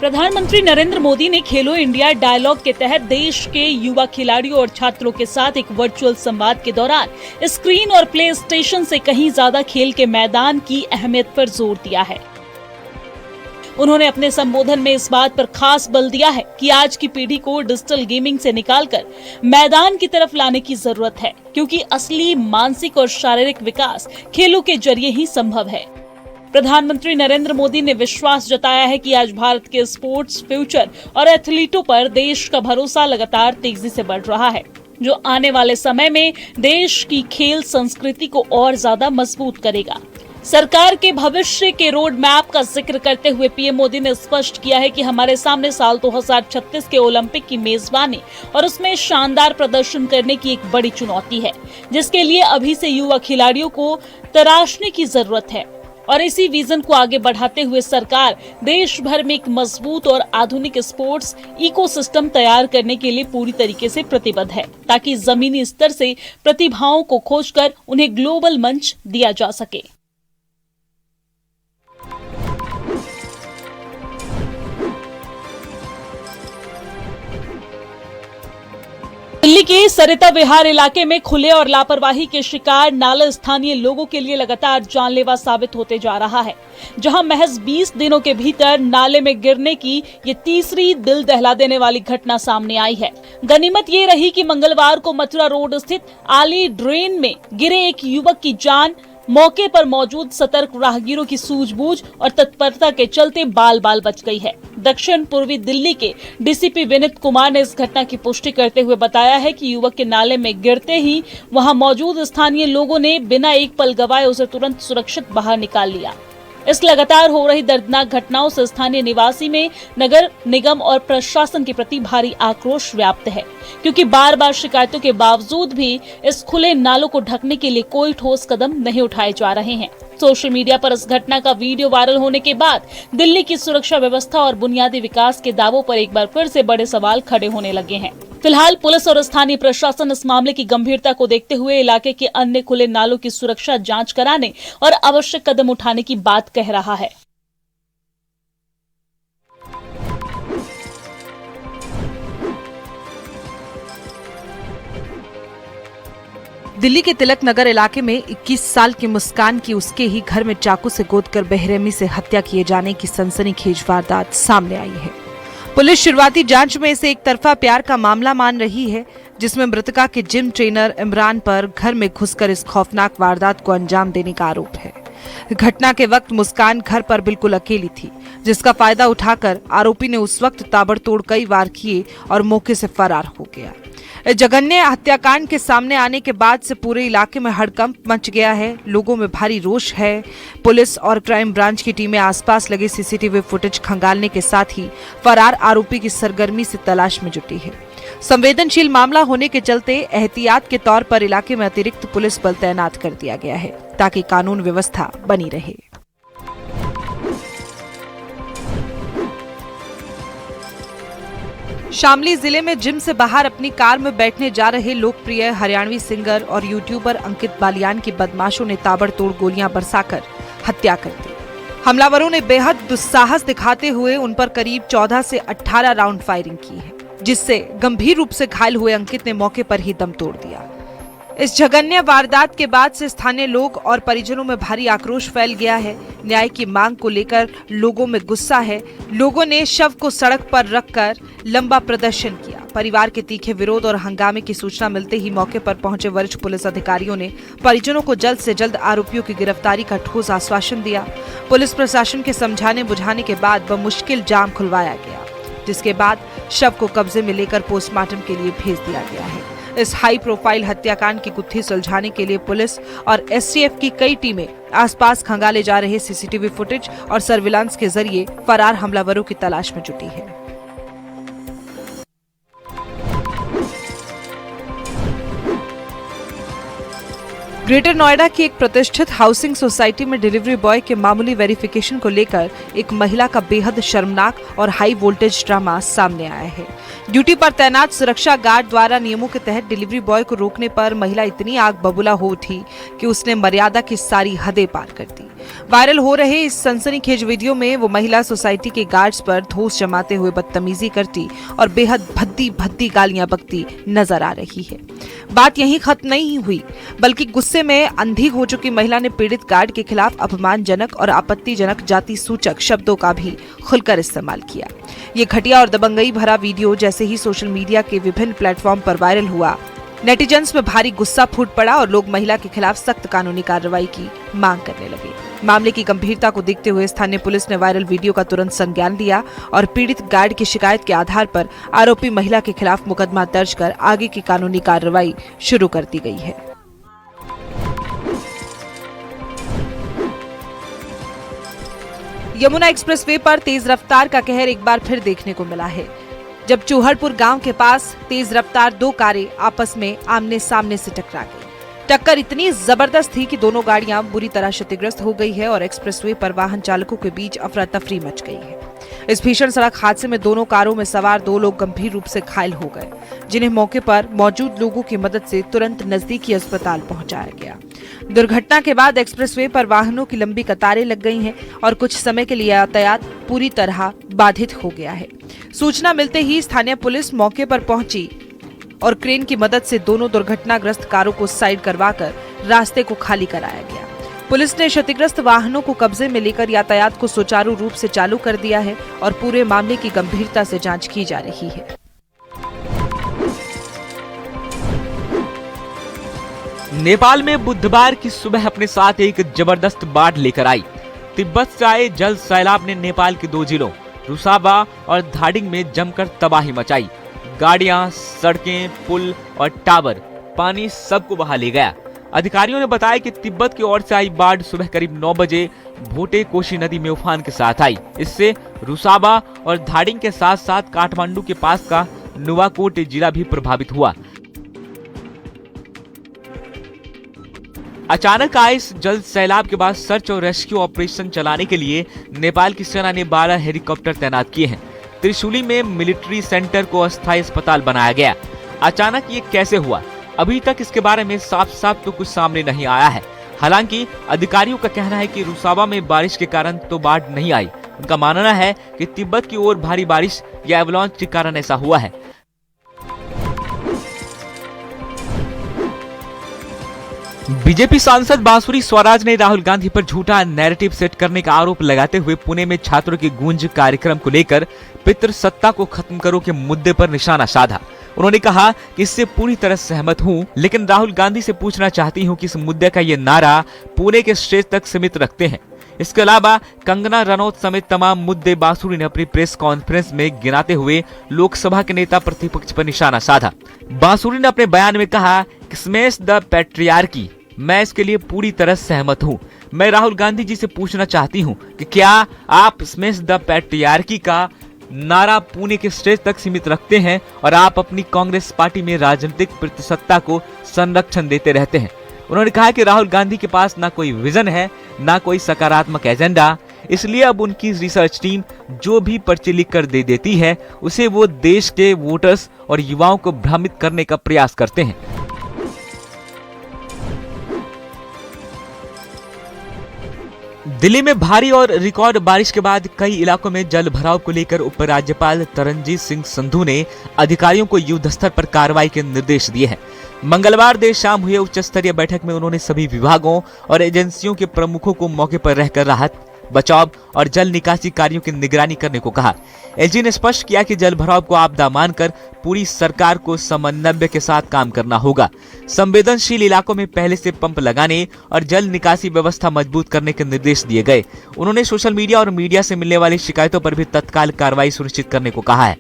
प्रधानमंत्री नरेंद्र मोदी ने खेलो India dialogue के तहत देश के युवा खिलाड़ियों और छात्रों के साथ एक वर्चुअल संवाद के दौरान स्क्रीन और प्ले स्टेशन से कहीं ज्यादा खेल के मैदान की अहमियत पर जोर दिया है। उन्होंने अपने संबोधन में इस बात पर खास बल दिया है कि आज की पीढ़ी को डिजिटल गेमिंग से निकालकर मैदान की तरफ लाने की जरूरत है, क्योंकि असली मानसिक और शारीरिक विकास खेलों के जरिए ही संभव है। प्रधानमंत्री नरेंद्र मोदी ने विश्वास जताया है कि आज भारत के स्पोर्ट्स फ्यूचर और एथलीटों पर देश का भरोसा लगातार तेजी से बढ़ रहा है, जो आने वाले समय में देश की खेल संस्कृति को और ज्यादा मजबूत करेगा। सरकार के भविष्य के रोड मैप का जिक्र करते हुए पीएम मोदी ने स्पष्ट किया है कि हमारे सामने साल 2036 के ओलंपिक की मेजबानी और उसमें शानदार प्रदर्शन करने की एक बड़ी चुनौती है, जिसके लिए अभी से युवा खिलाड़ियों को तराशने की जरूरत है। और इसी विजन को आगे बढ़ाते हुए सरकार देश भर में एक मजबूत और आधुनिक स्पोर्ट्स इकोसिस्टम तैयार करने के लिए पूरी तरीके से प्रतिबद्ध है, ताकि जमीनी स्तर से प्रतिभाओं को खोजकर उन्हें ग्लोबल मंच दिया जा सके। दिल्ली के सरिता विहार इलाके में खुले और लापरवाही के शिकार नाला स्थानीय लोगों के लिए लगातार जानलेवा साबित होते जा रहा है, जहां महज 20 दिनों के भीतर नाले में गिरने की ये तीसरी दिल दहला देने वाली घटना सामने आई है। गनीमत ये रही कि मंगलवार को मथुरा रोड स्थित आली ड्रेन में गिरे एक युवक की जान मौके पर मौजूद सतर्क राहगीरों की सूझबूझ और तत्परता के चलते बाल बाल बच गई है। दक्षिण पूर्वी दिल्ली के डीसीपी विनीत कुमार ने इस घटना की पुष्टि करते हुए बताया है कि युवक के नाले में गिरते ही वहां मौजूद स्थानीय लोगों ने बिना एक पल गवाए उसे तुरंत सुरक्षित बाहर निकाल लिया। इस लगातार हो रही दर्दनाक घटनाओं से स्थानीय निवासी में नगर निगम और प्रशासन के प्रति भारी आक्रोश व्याप्त है, क्योंकि बार बार शिकायतों के बावजूद भी इस खुले नालों को ढकने के लिए कोई ठोस कदम नहीं उठाए जा रहे हैं। सोशल मीडिया पर इस घटना का वीडियो वायरल होने के बाद दिल्ली की सुरक्षा व्यवस्था और बुनियादी विकास के दावों पर एक बार फिर से बड़े सवाल खड़े होने लगे हैं। फिलहाल पुलिस और स्थानीय प्रशासन इस मामले की गंभीरता को देखते हुए इलाके के अन्य खुले नालों की सुरक्षा जांच कराने और आवश्यक कदम उठाने की बात कह रहा है। दिल्ली के तिलक नगर इलाके में 21 साल की मुस्कान की उसके ही घर में चाकू से गोदकर बेरहमी से हत्या किए जाने की सनसनीखेज वारदात सामने आई है। पुलिस शुरुआती जांच में इसे एक तरफा प्यार का मामला मान रही है, जिसमें मृतका के जिम ट्रेनर इमरान पर घर में घुसकर इस खौफनाक वारदात को अंजाम देने का आरोप है। घटना के वक्त मुस्कान घर पर बिल्कुल अकेली थी, जिसका फायदा उठाकर आरोपी ने उस वक्त ताबड़तोड़ कई वार किए और मौके से फरार हो गया। जघन्य हत्याकांड के सामने आने के बाद से पूरे इलाके में हड़कंप मच गया है। लोगों में भारी रोष है। पुलिस और क्राइम ब्रांच की टीमें आसपास लगे सीसीटीवी फुटेज खंगालने के साथ ही फरार आरोपी की सरगर्मी से तलाश में जुटी है। संवेदनशील मामला होने के चलते एहतियात के तौर पर इलाके में अतिरिक्त पुलिस बल तैनात कर दिया गया है, ताकि कानून व्यवस्था बनी रहे। शामली जिले में जिम से बाहर अपनी कार में बैठने जा रहे लोकप्रिय हरियाणवी सिंगर और यूट्यूबर अंकित बालियान की बदमाशों ने ताबड़तोड़ गोलियां बरसाकर हत्या कर दी। हमलावरों ने बेहद दुस्साहस दिखाते हुए उन पर करीब 14 से 18 राउंड फायरिंग की है, जिससे गंभीर रूप से घायल हुए अंकित ने मौके पर ही दम तोड़ दिया। इस जघन्य वारदात के बाद से स्थानीय लोग और परिजनों में भारी आक्रोश फैल गया है। न्याय की मांग को लेकर लोगों में गुस्सा है। लोगों ने शव को सड़क पर रखकर लंबा प्रदर्शन किया। परिवार के तीखे विरोध और हंगामे की सूचना मिलते ही मौके पर पहुंचे वरिष्ठ पुलिस अधिकारियों ने परिजनों को जल्द से जल्द आरोपियों की गिरफ्तारी का ठोस आश्वासन दिया। पुलिस प्रशासन के समझाने बुझाने के बाद बमुश्किल जाम खुलवाया गया, जिसके बाद शव को कब्जे में लेकर पोस्टमार्टम के लिए भेज दिया गया है। इस हाई प्रोफाइल हत्याकांड की गुत्थी सुलझाने के लिए पुलिस और एसटीएफ की कई टीमें आसपास खंगाले जा रहे सीसीटीवी फुटेज और सर्विलांस के जरिए फरार हमलावरों की तलाश में जुटी है। ग्रेटर नोएडा की एक प्रतिष्ठित हाउसिंग सोसाइटी में डिलीवरी बॉय के मामूली वेरिफिकेशन को लेकर एक महिला का बेहद शर्मनाक और हाई वोल्टेज ड्रामा सामने आया है। ड्यूटी पर तैनात सुरक्षा गार्ड द्वारा नियमों के तहत डिलीवरी बॉय को रोकने पर महिला इतनी आग बबूला हो उठी कि उसने मर्यादा की सारी हदें पार कर दी। वायरल हो रहे इस सनसनीखेज वीडियो में वो महिला सोसाइटी के गार्ड्स पर धूस जमाते हुए बदतमीजी करती और बेहद भद्दी गालियां बकती नजर आ रही है। बात यहीं खत्म नहीं हुई, बल्कि गुस्से में अंधी हो चुकी महिला ने पीड़ित गार्ड के खिलाफ अपमानजनक और आपत्तिजनक जाति सूचक शब्दों का भी खुलकर इस्तेमाल किया। ये घटिया और दबंगई भरा वीडियो जैसे ही सोशल मीडिया के विभिन्न प्लेटफॉर्म पर वायरल हुआ, नेटिजन्स में भारी गुस्सा फूट पड़ा और लोग महिला के खिलाफ सख्त कानूनी कार्रवाई की मांग करने लगे। मामले की गंभीरता को देखते हुए स्थानीय पुलिस ने वायरल वीडियो का तुरंत संज्ञान लिया और पीड़ित गार्ड की शिकायत के आधार पर आरोपी महिला के खिलाफ मुकदमा दर्ज कर आगे की कानूनी कार्रवाई शुरू कर दी गई है। यमुना एक्सप्रेसवे पर तेज रफ्तार का कहर एक बार फिर देखने को मिला है, जब चूहड़पुर गांव के पास तेज रफ्तार दो कारें आपस में आमने सामने से टकरा गई। टक्कर इतनी जबरदस्त थी कि दोनों गाड़ियां बुरी तरह क्षतिग्रस्त हो गई है और एक्सप्रेसवे पर वाहन चालकों के बीच अफरा तफरी मच गई है। इस भीषण सड़क हादसे में दोनों कारों में सवार 2 लोग गंभीर रूप से घायल हो गए, जिन्हें मौके पर मौजूद लोगों की मदद से तुरंत नजदीकी अस्पताल पहुंचाया गया। दुर्घटना के बाद एक्सप्रेसवे पर वाहनों की लंबी कतारें लग गई हैं और कुछ समय के लिए यातायात पूरी तरह बाधित हो गया है। सूचना मिलते ही स्थानीय पुलिस मौके पर पहुंची और क्रेन की मदद से दोनों दुर्घटनाग्रस्त कारों को साइड करवाकर रास्ते को खाली कराया गया। पुलिस ने क्षतिग्रस्त वाहनों को कब्जे में लेकर यातायात को सुचारू रूप से चालू कर दिया है और पूरे मामले की गंभीरता से जांच की जा रही है। नेपाल में बुधवार की सुबह अपने साथ एक जबरदस्त बाढ़ लेकर आई। तिब्बत से आए जल सैलाब ने नेपाल के 2 जिलों रुसाबा और धाडिंग में जमकर तबाही मचाई। गाड़ियां, सड़कें, पुल और टावर, पानी सबको बहा ले गया। अधिकारियों ने बताया कि तिब्बत की ओर से आई बाढ़ सुबह करीब 9 बजे भोटे कोशी नदी में उफान के साथ आई। इससे रुसाबा और धाडिंग के साथ साथ काठमांडू के पास का नुवाकोट जिला भी प्रभावित हुआ। अचानक आए इस जल सैलाब के बाद सर्च और रेस्क्यू ऑपरेशन चलाने के लिए नेपाल की सेना ने 12 हेलीकॉप्टर तैनात किए हैं। त्रिशूली में मिलिट्री सेंटर को अस्थायी अस्पताल बनाया गया। अचानक ये कैसे हुआ, अभी तक इसके बारे में साफ तो कुछ सामने नहीं आया है। हालांकि अधिकारियों का कहना है कि रुसाबा में बारिश के कारण तो बाढ़ नहीं आई। उनका मानना है कि तिब्बत की ओर भारी बारिश या एवलांच के कारण ऐसा हुआ है। बीजेपी सांसद बांसुरी स्वराज ने राहुल गांधी पर झूठा नैरेटिव सेट करने का आरोप लगाते हुए पुणे में छात्रों की गूंज कार्यक्रम को लेकर पितृसत्ता को खत्म करो के मुद्दे पर निशाना साधा। उन्होंने कहा कि इससे पूरी तरह सहमत हूं, लेकिन राहुल गांधी से पूछना चाहती हूं कि इस मुद्दे का ये नारा पुणे के स्टेज तक सीमित रखते हैं। इसके अलावा कंगना रनौत समेत तमाम मुद्दे बांसुरी ने अपनी प्रेस कॉन्फ्रेंस में गिनाते हुए लोकसभा के नेता प्रतिपक्ष पर निशाना साधा। बांसुरी ने अपने बयान में कहा कि स्मैश द पैट्रियार्की, मैं इसके लिए पूरी तरह सहमत हूं। मैं राहुल गांधी जी से पूछना चाहती हूं कि क्या आप स्मैश द पैट्रियार्की का नारा पुणे के स्टेज तक सीमित रखते हैं और आप अपनी कांग्रेस पार्टी में राजनीतिक प्रतिसत्ता को संरक्षण देते रहते हैं। उन्होंने कहा कि राहुल गांधी के पास ना कोई विजन है, ना कोई सकारात्मक एजेंडा, इसलिए अब उनकी रिसर्च टीम जो भी पर्ची लिख कर दे देती है उसे वो देश के वोटर्स और युवाओं को भ्रमित करने का प्रयास करते हैं। दिल्ली में भारी और रिकॉर्ड बारिश के बाद कई इलाकों में जल भराव को लेकर उपराज्यपाल तरनजीत सिंह संधू ने अधिकारियों को युद्ध स्तर पर कार्रवाई के निर्देश दिए हैं। मंगलवार देर शाम हुए उच्च स्तरीय बैठक में उन्होंने सभी विभागों और एजेंसियों के प्रमुखों को मौके पर रहकर राहत, बचाव और जल निकासी कार्यों की निगरानी करने को कहा। एलजी ने स्पष्ट किया कि जल भराव को आपदा मानकर पूरी सरकार को समन्वय के साथ काम करना होगा। संवेदनशील इलाकों में पहले से पंप लगाने और जल निकासी व्यवस्था मजबूत करने के निर्देश दिए गए। उन्होंने सोशल मीडिया और मीडिया से मिलने वाली शिकायतों पर भी तत्काल कार्रवाई सुनिश्चित करने को कहा है।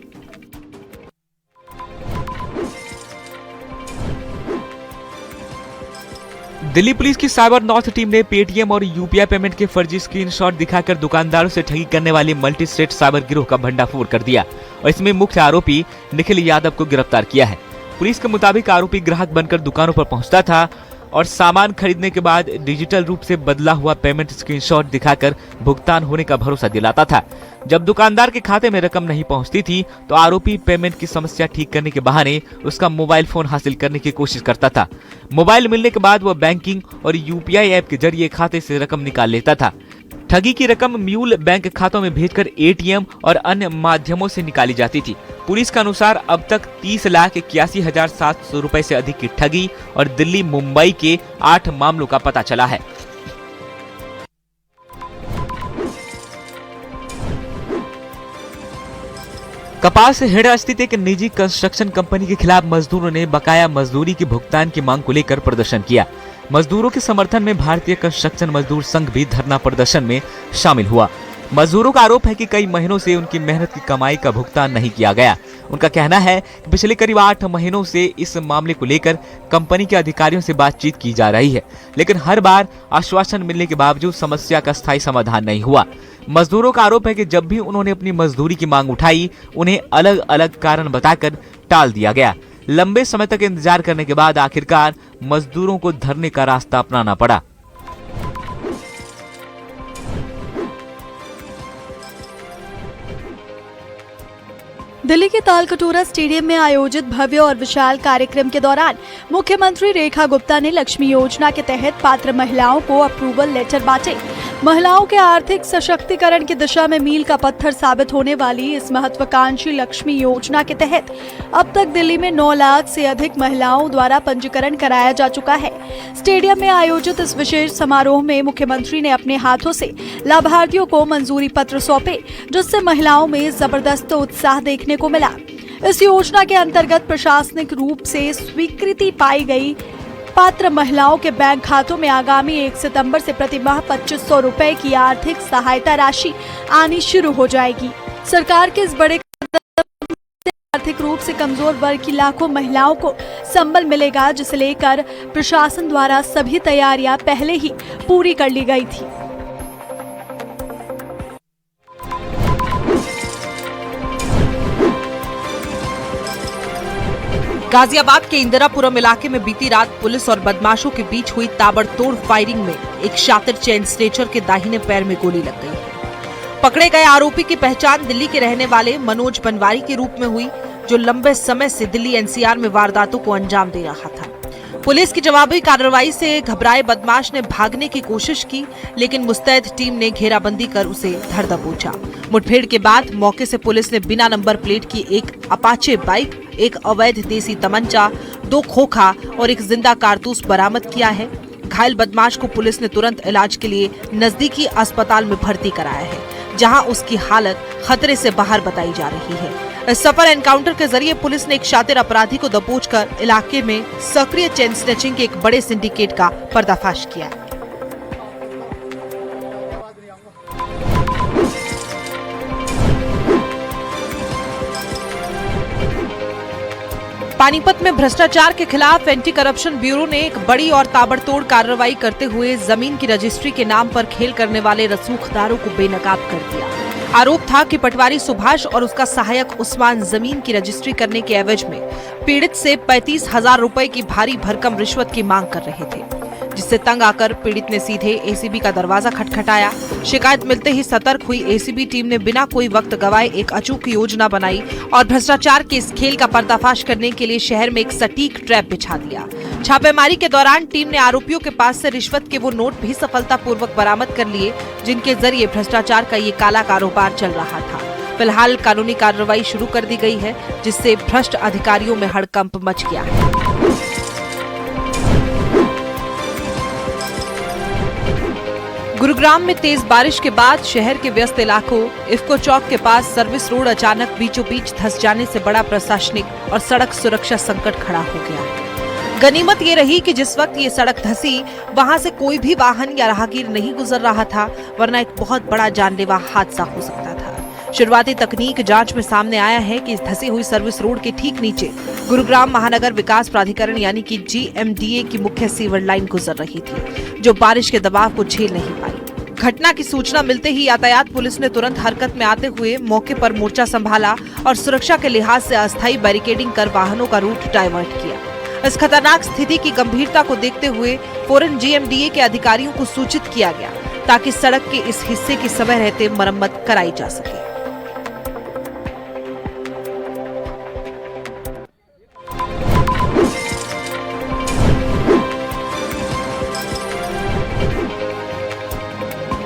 दिल्ली पुलिस की साइबर नॉर्थ टीम ने पेटीएम और यूपीआई पेमेंट के फर्जी स्क्रीनशॉट दिखाकर दुकानदारों से ठगी करने वाले मल्टी स्टेट साइबर गिरोह का भंडाफोड़ कर दिया और इसमें मुख्य आरोपी निखिल यादव को गिरफ्तार किया है। पुलिस के मुताबिक आरोपी ग्राहक बनकर दुकानों पर पहुंचता था और सामान खरीदने के बाद डिजिटल रूप से बदला हुआ पेमेंट स्क्रीनशॉट दिखाकर भुगतान होने का भरोसा दिलाता था। जब दुकानदार के खाते में रकम नहीं पहुंचती थी तो आरोपी पेमेंट की समस्या ठीक करने के बहाने उसका मोबाइल फोन हासिल करने की कोशिश करता था। मोबाइल मिलने के बाद वह बैंकिंग और यूपीआई ऐप के जरिए खाते से रकम निकाल लेता था। ठगी की रकम म्यूल बैंक खातों में भेजकर एटीएम और अन्य माध्यमों से निकाली जाती थी। पुलिस के अनुसार अब तक 30,81,700 रुपए से अधिक की ठगी और दिल्ली मुंबई के 8 मामलों का पता चला है। कपास हेड़ा स्थित एक निजी कंस्ट्रक्शन कंपनी के खिलाफ मजदूरों ने बकाया मजदूरी के भुगतान की मांग को लेकर प्रदर्शन किया। मजदूरों के समर्थन में भारतीय कंस्ट्रक्शन मजदूर संघ भी धरना प्रदर्शन में शामिल हुआ। मजदूरों का आरोप है कि कई महीनों से उनकी मेहनत की कमाई का भुगतान नहीं किया गया। उनका कहना है कि पिछले करीब 8 महीनों से इस मामले को लेकर कंपनी के अधिकारियों से बातचीत की जा रही है, लेकिन हर बार आश्वासन मिलने के बावजूद समस्या का स्थायी समाधान नहीं हुआ। मजदूरों का आरोप है कि जब भी उन्होंने अपनी मजदूरी की मांग उठाई, उन्हें अलग अलग कारण बताकर टाल दिया गया। लंबे समय तक इंतजार करने के बाद आखिरकार मजदूरों को धरने का रास्ता अपनाना पड़ा। दिल्ली के तालकटोरा स्टेडियम में आयोजित भव्य और विशाल कार्यक्रम के दौरान मुख्यमंत्री रेखा गुप्ता ने लक्ष्मी योजना के तहत पात्र महिलाओं को अप्रूवल लेटर बांटे। महिलाओं के आर्थिक सशक्तिकरण की दिशा में मील का पत्थर साबित होने वाली इस महत्वाकांक्षी लक्ष्मी योजना के तहत अब तक दिल्ली में 9 लाख से अधिक महिलाओं द्वारा पंजीकरण कराया जा चुका है। स्टेडियम में आयोजित इस विशेष समारोह में मुख्यमंत्री ने अपने हाथों से लाभार्थियों को मंजूरी पत्र सौंपे, जिससे महिलाओं में जबरदस्त उत्साह देखने को मिला। इस योजना के अंतर्गत प्रशासनिक रूप से स्वीकृति पाई गई पात्र महिलाओं के बैंक खातों में आगामी 1 सितंबर से प्रतिमाह 2500 रुपए की आर्थिक सहायता राशि आनी शुरू हो जाएगी। सरकार के इस बड़े कदम से आर्थिक रूप से कमजोर वर्ग की लाखों महिलाओं को संबल मिलेगा, जिसे लेकर प्रशासन द्वारा सभी तैयारियां पहले ही पूरी कर ली गई थी। गाजियाबाद के इंदिरापुरम इलाके में बीती रात पुलिस और बदमाशों के बीच हुई ताबड़तोड़ फायरिंग में एक शातिर चेन स्नेचर के दाहिने पैर में गोली लग गई है। पकड़े गए आरोपी की पहचान दिल्ली के रहने वाले मनोज बनवारी के रूप में हुई, जो लंबे समय से दिल्ली एनसीआर में वारदातों को अंजाम दे रहा था। पुलिस की जवाबी कार्रवाई से घबराए बदमाश ने भागने की कोशिश की, लेकिन मुस्तैद टीम ने घेराबंदी कर उसे धर दबोचा। मुठभेड़ के बाद मौके से पुलिस ने बिना नंबर प्लेट की एक अपाचे बाइक, एक अवैध देसी तमंचा, 2 खोखा और एक जिंदा कारतूस बरामद किया है। घायल बदमाश को पुलिस ने तुरंत इलाज के लिए नजदीकी अस्पताल में भर्ती कराया है, जहां उसकी हालत खतरे से बाहर बताई जा रही है। इस सफल एनकाउंटर के जरिए पुलिस ने एक शातिर अपराधी को दबोचकर इलाके में सक्रिय चेन स्नैचिंग के एक बड़े सिंडिकेट का पर्दाफाश किया है। पानीपत में भ्रष्टाचार के खिलाफ एंटी करप्शन ब्यूरो ने एक बड़ी और ताबड़तोड़ कार्रवाई करते हुए जमीन की रजिस्ट्री के नाम पर खेल करने वाले रसूखदारों को बेनकाब कर दिया। आरोप था कि पटवारी सुभाष और उसका सहायक उस्मान जमीन की रजिस्ट्री करने के एवज में पीड़ित से 35,000 रुपए की भारी भरकम रिश्वत की मांग कर रहे थे, जिससे तंग आकर पीड़ित ने सीधे एसीबी का दरवाजा खटखटाया। शिकायत मिलते ही सतर्क हुई एसीबी टीम ने बिना कोई वक्त गवाए एक अचूक योजना बनाई और भ्रष्टाचार के इस खेल का पर्दाफाश करने के लिए शहर में एक सटीक ट्रैप बिछा दिया। छापेमारी के दौरान टीम ने आरोपियों के पास से रिश्वत के वो नोट भी सफलतापूर्वक बरामद कर लिए, जिनके जरिए भ्रष्टाचार का ये काला कारोबार चल रहा था। फिलहाल कानूनी कार्रवाई शुरू कर दी गई है, जिससे भ्रष्ट अधिकारियों में हड़कंप मच गया है। गुरुग्राम में तेज बारिश के बाद शहर के व्यस्त इलाकों इफ्को चौक के पास सर्विस रोड अचानक बीचों बीच धंस जाने से बड़ा प्रशासनिक और सड़क सुरक्षा संकट खड़ा हो गया है। गनीमत ये रही कि जिस वक्त ये सड़क धंसी, वहां से कोई भी वाहन या राहगीर नहीं गुजर रहा था, वरना एक बहुत बड़ा जानलेवा हादसा हो सकता था। शुरुआती तकनीक जांच में सामने आया है कि इस धंसी हुई सर्विस रोड के ठीक नीचे गुरुग्राम महानगर विकास प्राधिकरण यानी कि GMDA की मुख्य सीवर लाइन गुजर रही थी, जो बारिश के दबाव को झेल नहीं पाई। घटना की सूचना मिलते ही यातायात पुलिस ने तुरंत हरकत में आते हुए मौके पर मोर्चा संभाला और सुरक्षा के लिहाज से अस्थायी बैरिकेडिंग कर वाहनों का रूट डाइवर्ट किया। इस खतरनाक स्थिति की गंभीरता को देखते हुए फौरन GMDA के अधिकारियों को सूचित किया गया ताकि सड़क के इस हिस्से की समय रहते मरम्मत कराई जा सके।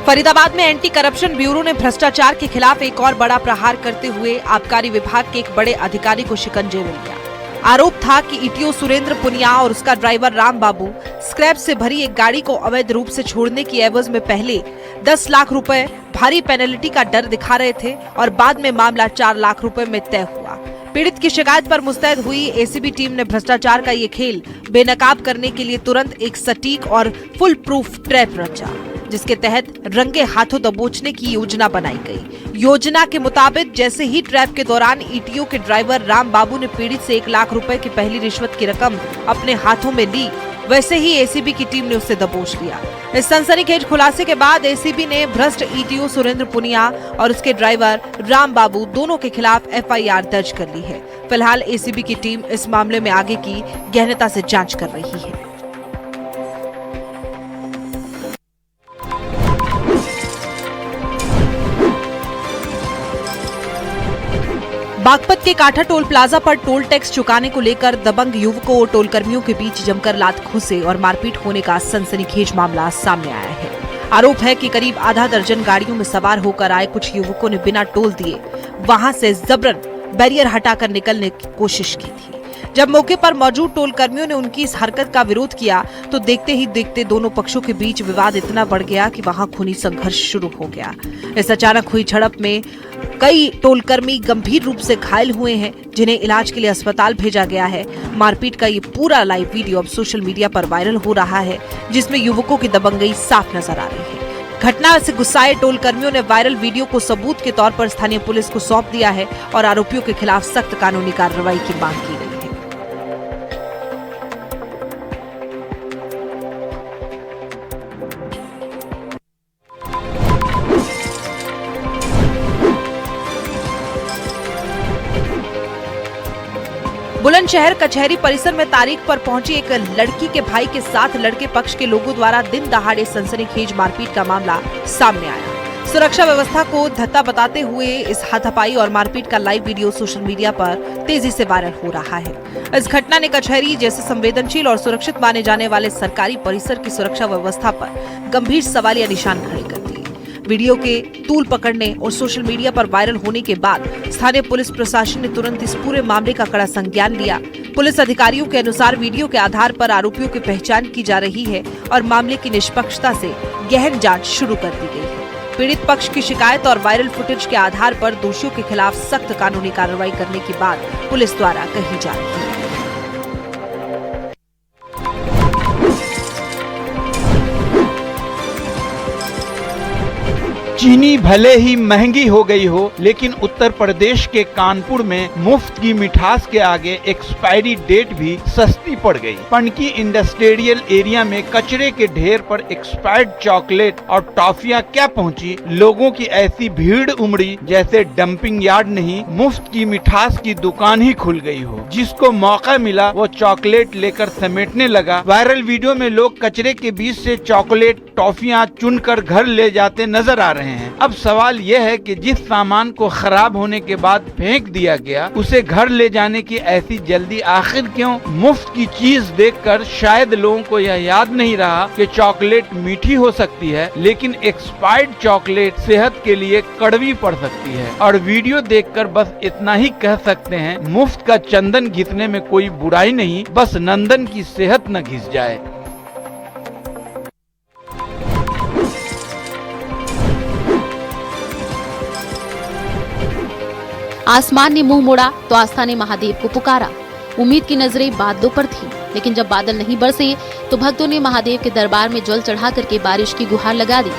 फरीदाबाद में एंटी करप्शन ब्यूरो ने भ्रष्टाचार के खिलाफ एक और बड़ा प्रहार करते हुए आबकारी विभाग के एक बड़े अधिकारी को शिकंजे में लिया। आरोप था कि ईटीओ सुरेंद्र पुनिया और उसका ड्राइवर राम बाबू स्क्रैप से भरी एक गाड़ी को अवैध रूप से छोड़ने की एवज में पहले 10 लाख रुपए भारी पेनल्टी का डर दिखा रहे थे और बाद में मामला 4 लाख रुपए में तय हुआ। पीड़ित की शिकायत पर मुस्तैद हुई एसीबी टीम ने भ्रष्टाचार का ये खेल बेनकाब करने के लिए तुरंत एक सटीक और फुल प्रूफ ट्रैप रचा, जिसके तहत रंगे हाथों दबोचने की योजना बनाई गई। योजना के मुताबिक जैसे ही ट्रैप के दौरान ईटीओ के ड्राइवर राम बाबू ने पीड़ित से 1 लाख रुपए की पहली रिश्वत की रकम अपने हाथों में ली, वैसे ही एसीबी की टीम ने उसे दबोच लिया। इस सनसनीखेज खुलासे के बाद एसीबी ने भ्रष्ट ईटीओ सुरेंद्र पुनिया और उसके ड्राइवर राम बाबू दोनों के खिलाफ FIR दर्ज कर ली है। फिलहाल एसीबी की टीम इस मामले में आगे की गहनता से जांच कर रही है। बागपत के काठा टोल प्लाजा पर टोल टैक्स चुकाने को लेकर दबंग युवकों और टोल कर्मियों के बीच जमकर लात घुसे और मारपीट होने का सनसनीखेज मामला सामने आया है। आरोप है कि करीब आधा दर्जन गाड़ियों में सवार होकर आए कुछ युवकों ने बिना टोल दिए वहां से जबरन बैरियर हटाकर निकलने की कोशिश की थी। जब मौके पर मौजूद टोल कर्मियों ने उनकी इस हरकत का विरोध किया तो देखते ही देखते दोनों पक्षों के बीच विवाद इतना बढ़ गया कि वहां खूनी संघर्ष शुरू हो गया। इस अचानक हुई झड़प में कई टोल कर्मी गंभीर रूप से घायल हुए हैं, जिन्हें इलाज के लिए अस्पताल भेजा गया है। मारपीट का ये पूरा लाइव वीडियो अब सोशल मीडिया पर वायरल हो रहा है, जिसमें युवकों की दबंगई साफ नजर आ रही है। घटना से गुस्साए टोल कर्मियों ने वायरल वीडियो को सबूत के तौर पर स्थानीय पुलिस को सौंप दिया है और आरोपियों के खिलाफ सख्त कानूनी कार्रवाई की मांग की गई है। बुलंदशहर कचहरी परिसर में तारीख पर पहुंची एक लड़की के भाई के साथ लड़के पक्ष के लोगों द्वारा दिन दहाड़े सनसनीखेज मारपीट का मामला सामने आया। सुरक्षा व्यवस्था को धत्ता बताते हुए इस हाथापाई और मारपीट का लाइव वीडियो सोशल मीडिया पर तेजी से वायरल हो रहा है। इस घटना ने कचहरी जैसे संवेदनशील और सुरक्षित माने जाने वाले सरकारी परिसर की सुरक्षा व्यवस्था पर गंभीर सवालिया निशान खड़े कर दिए। वीडियो के तूल पकड़ने और सोशल मीडिया पर वायरल होने के बाद स्थानीय पुलिस प्रशासन ने तुरंत इस पूरे मामले का कड़ा संज्ञान लिया। पुलिस अधिकारियों के अनुसार वीडियो के आधार पर आरोपियों की पहचान की जा रही है और मामले की निष्पक्षता से गहन जांच शुरू कर दी गई है। पीड़ित पक्ष की शिकायत और वायरल फुटेज के आधार पर दोषियों के खिलाफ सख्त कानूनी कार्रवाई करने की बात पुलिस द्वारा कही जा रही है। चीनी भले ही महंगी हो गई हो, लेकिन उत्तर प्रदेश के कानपुर में मुफ्त की मिठास के आगे एक्सपायरी डेट भी सस्ती पड़ गई। पनकी इंडस्ट्रियल एरिया में कचरे के ढेर पर एक्सपायर्ड चॉकलेट और टॉफियां क्या पहुंची, लोगों की ऐसी भीड़ उमड़ी जैसे डंपिंग यार्ड नहीं, मुफ्त की मिठास की दुकान ही खुल गई हो। जिसको मौका मिला वो चॉकलेट लेकर समेटने लगा। वायरल वीडियो में लोग कचरे के बीच से चॉकलेट टॉफियां चुनकर घर ले जाते नजर आ रहे हैं। अब सवाल यह है कि जिस सामान को खराब होने के बाद फेंक दिया गया, उसे घर ले जाने की ऐसी जल्दी आखिर क्यों? मुफ्त की चीज देखकर शायद लोगों को यह याद नहीं रहा कि चॉकलेट मीठी हो सकती है, लेकिन एक्सपायर्ड चॉकलेट सेहत के लिए कड़वी पड़ सकती है। और वीडियो देखकर बस इतना ही कह सकते हैं, मुफ्त का चंदन घिसने में कोई बुराई नहीं, बस नंदन की सेहत न घिस जाए। आसमान ने मुंह मोड़ा तो आस्था ने महादेव को पुकारा। उम्मीद की नजरें बादलों पर थी, लेकिन जब बादल नहीं बरसे तो भक्तों ने महादेव के दरबार में जल चढ़ा करके बारिश की गुहार लगा दी।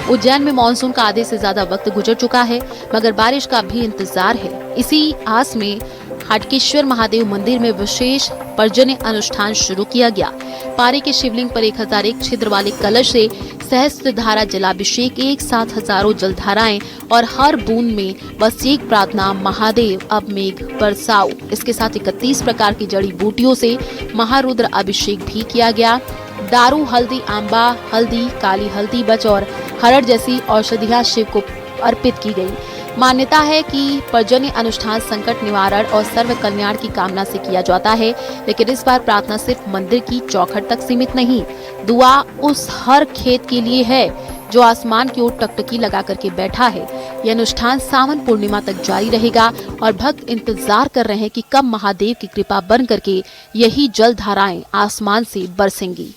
उज्जैन में मानसून का आधे से ज्यादा वक्त गुजर चुका है, मगर बारिश का भी इंतजार है। इसी आस में हाटकेश्वर महादेव मंदिर में विशेष पर्जन्य अनुष्ठान शुरू किया गया। पारी के शिवलिंग पर 1001 छिद्र वाले कलश से सहस्त्र धारा जलाभिषेक, एक साथ हजारों जलधाराएं और हर बूंद में बस एक प्रार्थना, महादेव अब मेघ बरसाओ। इसके साथ 31 प्रकार की जड़ी बूटियों से महारुद्र अभिषेक भी किया गया। दारू, हल्दी, आंबा हल्दी, काली हल्दी, बच और हरड़ जैसी औषधियां शिव को अर्पित की गई। मान्यता है कि पर्जन्य अनुष्ठान संकट निवारण और सर्व कल्याण की कामना से किया जाता है, लेकिन इस बार प्रार्थना सिर्फ मंदिर की चौखट तक सीमित नहीं, दुआ उस हर खेत के लिए है जो आसमान की ओर टकटकी लगा करके बैठा है। यह अनुष्ठान सावन पूर्णिमा तक जारी रहेगा और भक्त इंतजार कर रहे हैं कि कब महादेव की कृपा बन करके यही जल धाराएं आसमान से बरसेंगी।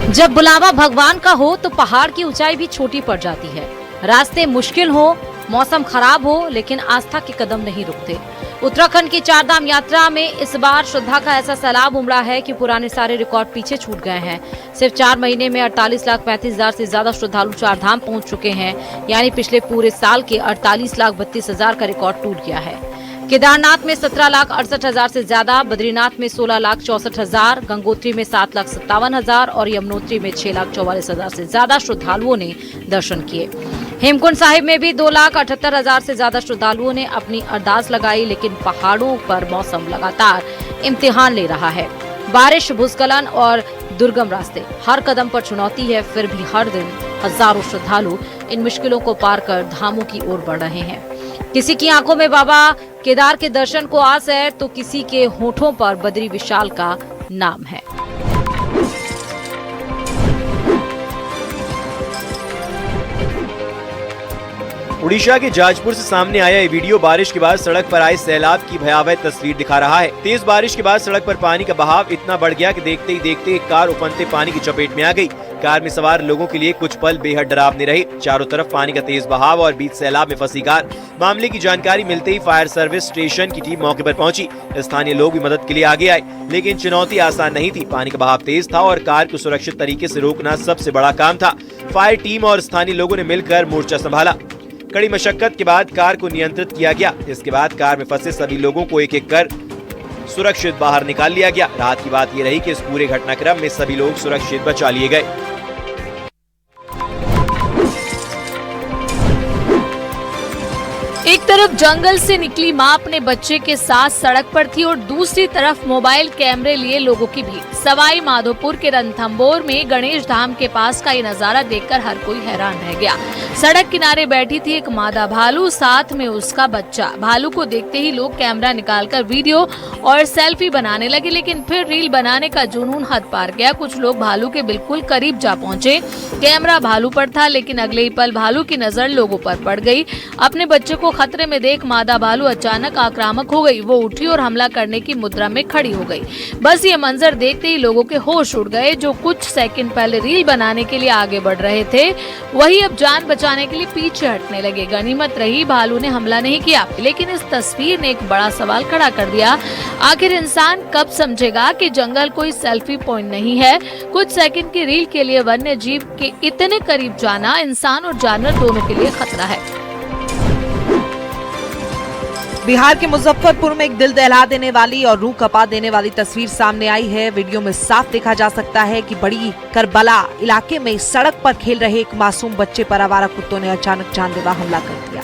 जब बुलावा भगवान का हो तो पहाड़ की ऊंचाई भी छोटी पड़ जाती है। रास्ते मुश्किल हो, मौसम खराब हो, लेकिन आस्था के कदम नहीं रुकते। उत्तराखंड की चारधाम यात्रा में इस बार श्रद्धा का ऐसा सैलाब उमड़ा है कि पुराने सारे रिकॉर्ड पीछे छूट गए हैं। सिर्फ 4 महीने में 48,35,000 से ज्यादा श्रद्धालु चारधाम पहुंच चुके हैं, यानी पिछले पूरे साल के 48,32,000 का रिकॉर्ड टूट गया है। केदारनाथ में 17,68,000 से ज्यादा, बद्रीनाथ में 16,64,000, गंगोत्री में 7,57,000 और यमुनोत्री में 6,44,000 से ज्यादा श्रद्धालुओं ने दर्शन किए। हेमकुंड साहिब में भी 2,78,000 से ज्यादा श्रद्धालुओं ने अपनी अरदास लगाई, लेकिन पहाड़ों पर मौसम लगातार इम्तिहान ले रहा है। बारिश, भूस्खलन और दुर्गम रास्ते हर कदम पर चुनौती है, फिर भी हर दिन हजारों श्रद्धालु इन मुश्किलों को पार कर धामों की ओर बढ़ रहे हैं। किसी की आंखों में बाबा केदार के दर्शन को आस है, तो किसी के होठों पर बद्री विशाल का नाम है। उड़ीसा के जाजपुर से सामने आया ये वीडियो बारिश के बाद सड़क पर आए सैलाब की भयावह तस्वीर दिखा रहा है। तेज बारिश के बाद सड़क पर पानी का बहाव इतना बढ़ गया कि देखते ही देखते एक कार उफनते पानी की चपेट में आ गई। कार में सवार लोगों के लिए कुछ पल बेहद डरावने रहे। चारों तरफ पानी का तेज बहाव और बीच सैलाब में फंसी कार। मामले की जानकारी मिलते ही फायर सर्विस स्टेशन की टीम मौके पर पहुंची। स्थानीय लोग भी मदद के लिए आगे आए, लेकिन चुनौती आसान नहीं थी। पानी का बहाव तेज था और कार को सुरक्षित तरीके से रोकना सबसे बड़ा काम था। फायर टीम और स्थानीय लोगों ने मिलकर मोर्चा संभाला। कड़ी मशक्कत के बाद कार को नियंत्रित किया गया। इसके बाद कार में फंसे सभी लोगों को एक एक कर सुरक्षित बाहर निकाल लिया गया। राहत की बात यह रही कि इस पूरे घटनाक्रम में सभी लोग सुरक्षित बचा लिए गए। एक तरफ जंगल से निकली मां अपने बच्चे के साथ सड़क पर थी और दूसरी तरफ मोबाइल कैमरे लिए लोगों की भीड़। सवाई माधोपुर के रणथंभौर में गणेश धाम के पास का ये नजारा देखकर हर कोई हैरान रह गया। सड़क किनारे बैठी थी एक मादा भालू, साथ में उसका बच्चा। भालू को देखते ही लोग कैमरा निकालकर वीडियो और सेल्फी बनाने लगे, लेकिन फिर रील बनाने का जुनून हद पार गया। कुछ लोग भालू के बिल्कुल करीब जा पहुंचे। कैमरा भालू पर था, लेकिन अगले ही पल भालू की नजर लोगों पर पड़ गई। अपने बच्चे को खतरे में देख मादा भालू अचानक आक्रामक हो गई। वो उठी और हमला करने की मुद्रा में खड़ी हो गई। बस ये मंजर देखते ही लोगों के होश उड़ गए। जो कुछ सेकंड पहले रील बनाने के लिए आगे बढ़ रहे थे, वही अब जान बचाने के लिए पीछे हटने लगे। गनीमत रही भालू ने हमला नहीं किया, लेकिन इस तस्वीर ने एक बड़ा सवाल खड़ा कर दिया। आखिर इंसान कब समझेगा कि जंगल कोई सेल्फी पॉइंट नहीं है? कुछ सेकंड की रील के लिए वन्य जीव के इतने करीब जाना इंसान और जानवर दोनों के लिए खतरा है। बिहार के मुजफ्फरपुर में एक दिल दहला देने वाली और रूह कपा देने वाली तस्वीर सामने आई है। वीडियो में साफ देखा जा सकता है कि बड़ी करबला इलाके में सड़क पर खेल रहे एक मासूम बच्चे पर आवारा कुत्तों ने अचानक जानलेवा हमला कर दिया।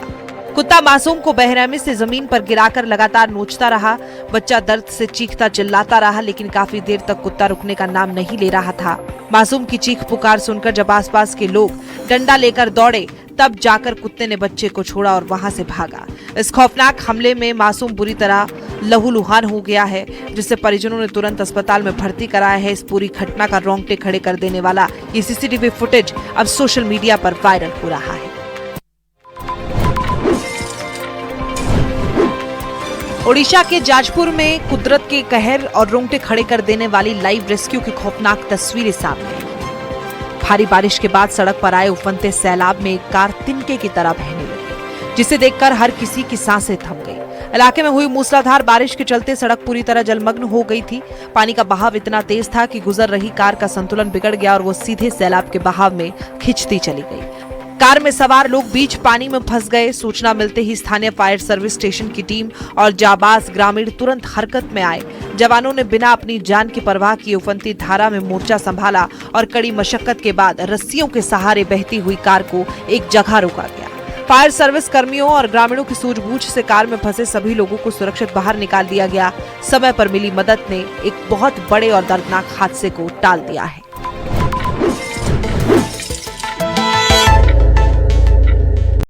कुत्ता मासूम को बेरहमी से जमीन पर गिराकर लगातार नोचता रहा। बच्चा दर्द से चीखता चिल्लाता रहा, लेकिन काफी देर तक कुत्ता रुकने का नाम नहीं ले रहा था। मासूम की चीख पुकार सुनकर जब आसपास के लोग डंडा लेकर दौड़े, तब जाकर कुत्ते ने बच्चे को छोड़ा और वहां से भागा। इस खौफनाक हमले में मासूम बुरी तरह लहूलुहान हो गया है, जिससे परिजनों ने तुरंत अस्पताल में भर्ती कराया है। इस पूरी घटना का रोंगटे खड़े कर देने वाला ये सीसीटीवी फुटेज अब सोशल मीडिया पर वायरल हो रहा है। ओडिशा के जाजपुर में कुदरत के कहर और रोंगटे खड़े कर देने वाली लाइव रेस्क्यू की खौफनाक तस्वीरें सामने आई। भारी बारिश के बाद सड़क पर आए उफनते सैलाब में एक कार तिनके की तरह बहने लगी, जिसे देखकर हर किसी की सांसें थम गई। इलाके में हुई मूसलाधार बारिश के चलते सड़क पूरी तरह जलमग्न हो गई थी। पानी का बहाव इतना तेज था कि गुजर रही कार का संतुलन बिगड़ गया और वो सीधे सैलाब के बहाव में खिंचती चली गई। कार में सवार लोग बीच पानी में फंस गए। सूचना मिलते ही स्थानीय फायर सर्विस स्टेशन की टीम और जाबाज ग्रामीण तुरंत हरकत में आए। जवानों ने बिना अपनी जान की परवाह किए उफनती धारा में मोर्चा संभाला और कड़ी मशक्कत के बाद रस्सियों के सहारे बहती हुई कार को एक जगह रोका गया। फायर सर्विस कर्मियों और ग्रामीणों की सूझबूझ से कार में फंसे सभी लोगों को सुरक्षित बाहर निकाल दिया गया। समय पर मिली मदद ने एक बहुत बड़े और दर्दनाक हादसे को टाल दिया है।